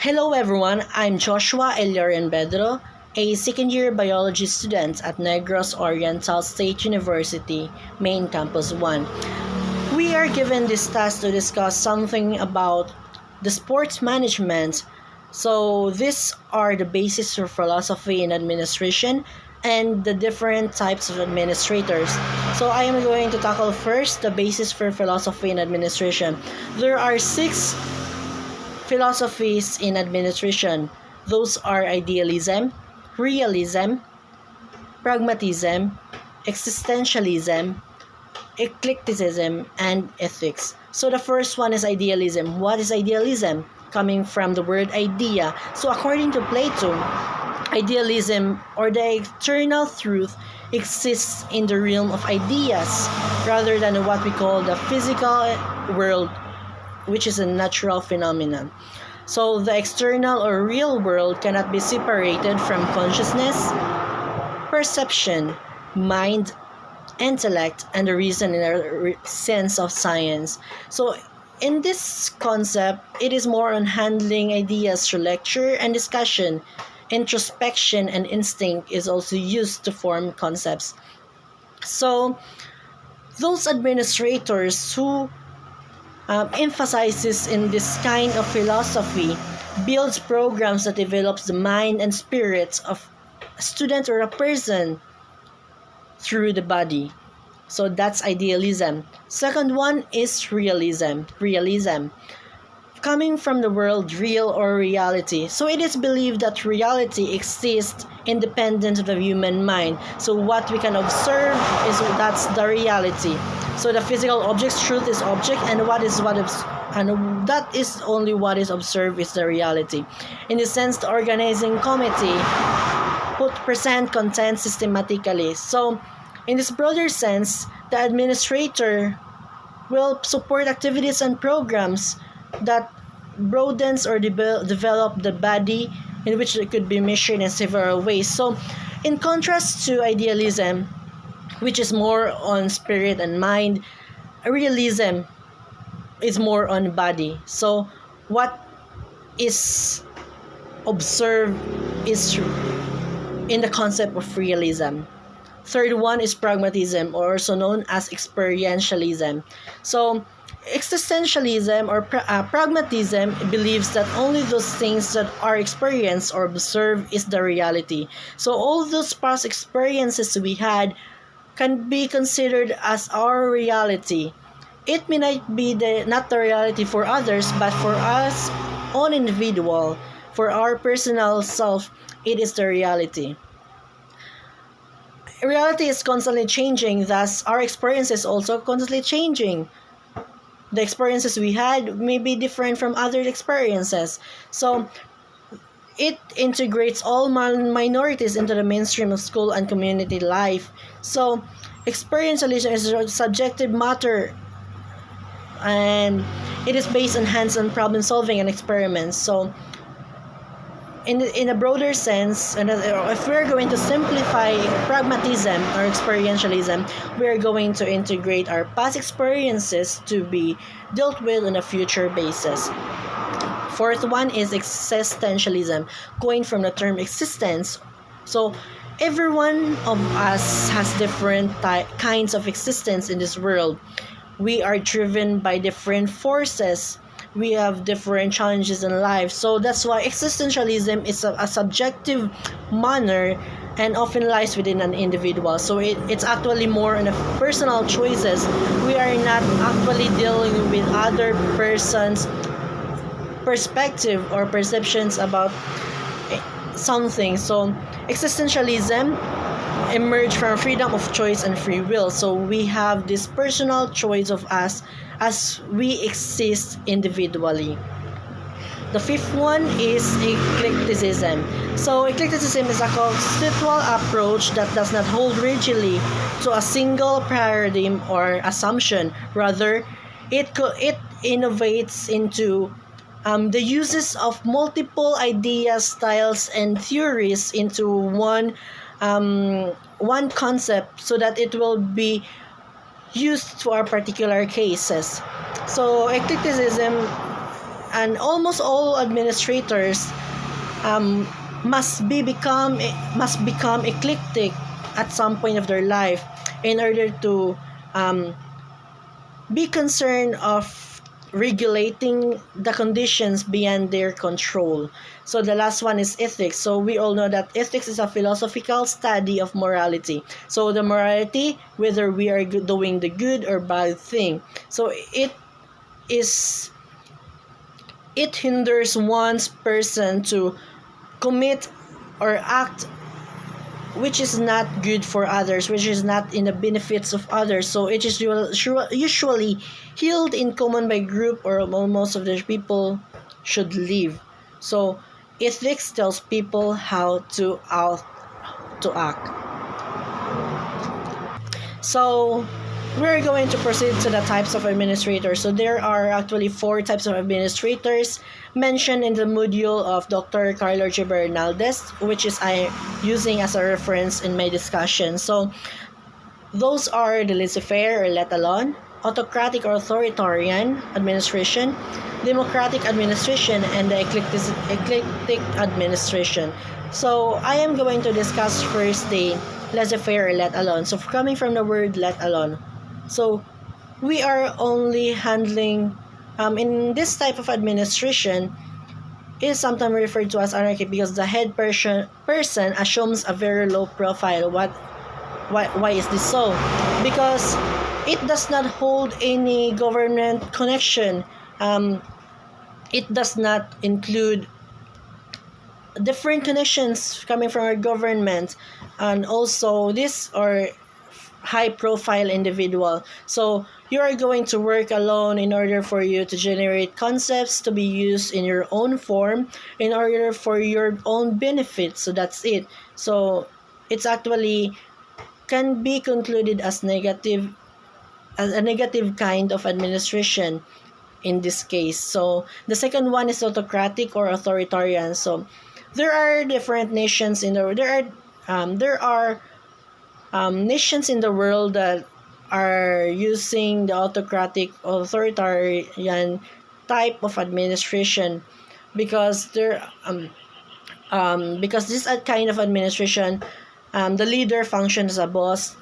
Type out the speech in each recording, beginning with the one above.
Hello everyone, I'm Joshua Eliorian Bedro, a second-year biology student at Negros Oriental State University, Main Campus 1. We are given this task to discuss something about the sports management. So these are the basis for philosophy in administration and the different types of administrators. So I am going to tackle first the basis for philosophy in administration. There are six philosophies in administration. Those are idealism, realism, pragmatism, existentialism, eclecticism, and ethics. So the first one is idealism. What is idealism? Coming from the word idea. So according to Plato, idealism or the eternal truth exists in the realm of ideas rather than what we call the physical world, which is a natural phenomenon. So the external or real world cannot be separated from consciousness, perception, mind, intellect, and the reason in a sense of science. So in this concept, it is more on handling ideas through lecture and discussion. Introspection and instinct is also used to form concepts. So those administrators who emphasizes in this kind of philosophy builds programs that develops the mind and spirits of a student or a person through the body. So that's idealism. Second one is realism. Realism coming from the word real or reality. So it is believed that reality exists independent of the human mind. So what we can observe is that's the reality. So the physical object's truth is object, and that is only what is observed is the reality. In the sense, the organizing committee would present content systematically. So in this broader sense, the administrator will support activities and programs that broadens or develop the body, in which it could be measured in several ways. So in contrast to idealism, which is more on spirit and mind, realism is more on body. So what is observed is in the concept of realism. Third one is pragmatism, or also known as experientialism. So existentialism or pragmatism believes that only those things that are experienced or observed is the reality. So all those past experiences we had can be considered as our reality. It may not be not the reality for others, but for us, own individual, for our personal self, it is the reality. Reality is constantly changing, thus our experience is also constantly changing. The experiences we had may be different from other experiences. So it integrates all minorities into the mainstream of school and community life. So experientialism is a subjective matter, and it is based on hands-on problem solving and experiments. So in a broader sense, and if we're going to simplify pragmatism or experientialism, we're going to integrate our past experiences to be dealt with on a future basis. Fourth one is existentialism, coined from the term existence. So every one of us has different kinds of existence in this world. We are driven by different forces. We have different challenges in life. So that's why existentialism is a subjective manner and often lies within an individual. So it's actually more on a personal choices. We are not actually dealing with other person's perspective or perceptions about something. So existentialism emerged from freedom of choice and free will. So we have this personal choice of us as we exist individually. The fifth one is eclecticism. So eclecticism is a conceptual approach that does not hold rigidly to a single paradigm or assumption. Rather, it innovates into the uses of multiple ideas, styles, and theories into one concept, so that it will be used for particular cases. So eclecticism and almost all administrators um, must become eclectic at some point of their life in order to um, be concerned of regulating the conditions beyond their control. So the last one is ethics. So we all know that ethics is a philosophical study of morality. So the morality, whether we are doing the good or bad thing. So is it hinders one's person to commit or act which is not good for others, which is not in the benefits of others. So it is usually held in common by group or most of the people should live. So ethics tells people how to act. So we're going to proceed to the types of administrators. So there are actually 4 types of administrators mentioned in the module of Dr. Carlo G. Bernaldez, which is I using as a reference in my discussion. So those are the laissez-faire or let alone, autocratic or authoritarian administration, democratic administration, and the eclectic administration. So I am going to discuss first the laissez-faire or let alone. So coming from the word let alone. So we are only handling in this type of administration is sometimes referred to as anarchy because the head person assumes a very low profile. Why is this so? Because it does not hold any government connection. It does not include different connections coming from our government, and also these are high profile individual. So you are going to work alone in order for you to generate concepts to be used in your own form in order for your own benefit. So that's it. So it's actually can be concluded as a negative kind of administration in this case. So the second one is autocratic or authoritarian. So there are different nations in the there are nations in the world that are using the autocratic authoritarian type of administration because because this kind of administration, the leader functions as a boss,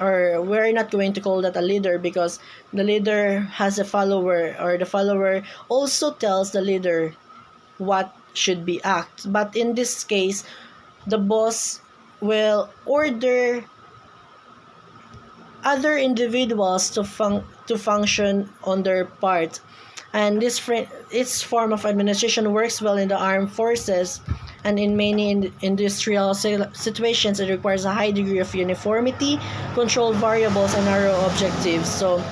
or we're not going to call that a leader because the leader has a follower, or the follower also tells the leader what should be act. But in this case, the boss will order other individuals to function on their part, and its form of administration works well in the armed forces and in many industrial situations. It requires a high degree of uniformity, controlled variables, and narrow objectives. So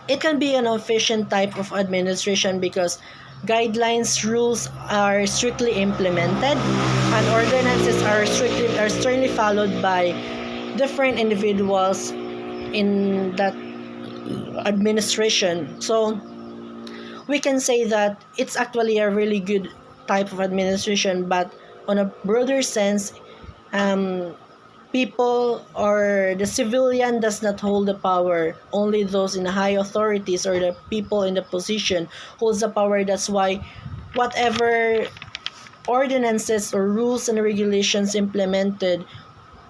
it can be an efficient type of administration because guidelines, rules are strictly implemented, and ordinances are strictly followed by different individuals in that administration. So we can say that it's actually a really good type of administration, but on a broader sense, people or the civilian does not hold the power. Only those in high authorities or the people in the position holds the power. That's why whatever ordinances or rules and regulations implemented,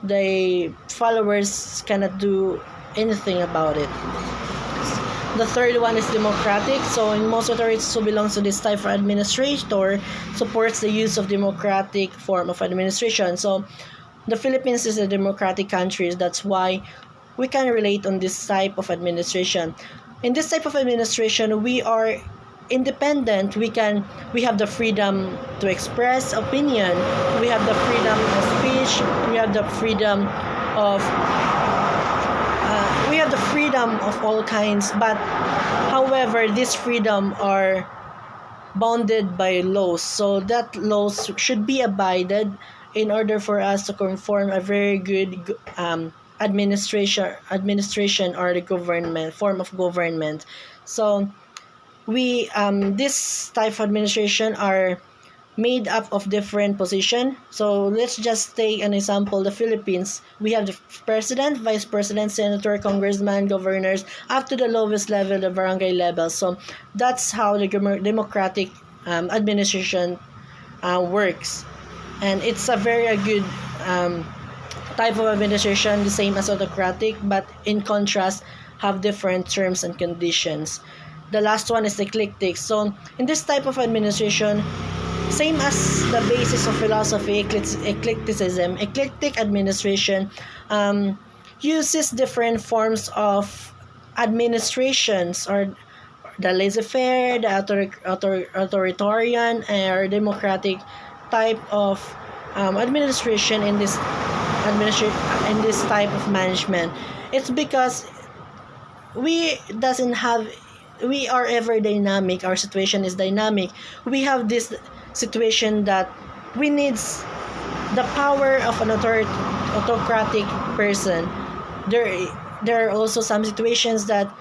the followers cannot do anything about it. The third one is democratic. So in most authorities who belongs to this type of administrator supports the use of democratic form of administration. So the Philippines is a democratic country. That's why we can relate on this type of administration. In this type of administration, we are independent. We have the freedom to express opinion. We have the freedom of speech. We have the freedom of all kinds. But however, this freedom are bounded by laws. So that laws should be abided in order for us to conform a very good administration or the government form of government. So we this type of administration are made up of different position. So let's just take an example, the Philippines. We have the president, vice president, senator, congressman, governors, up to the lowest level, the barangay level. So that's how the democratic administration works. And it's a very good type of administration, the same as autocratic, but in contrast, have different terms and conditions. The last one is eclectic. So in this type of administration, same as the basis of philosophy, eclecticism, eclectic administration uses different forms of administrations, or the laissez-faire, the authoritarian, or democratic type of administration in this type of management. It's because we are ever dynamic. Our situation is dynamic. We have this situation that we need the power of an autocratic person. There are also some situations that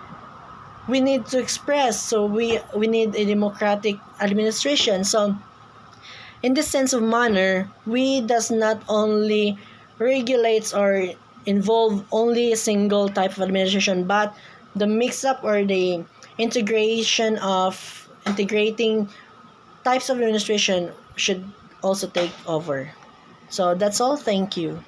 we need to express, so we need a democratic administration. So in this sense of manner, we does not only regulates or involve only a single type of administration, but the mix up or the integrating types of administration should also take over. So that's all. Thank you.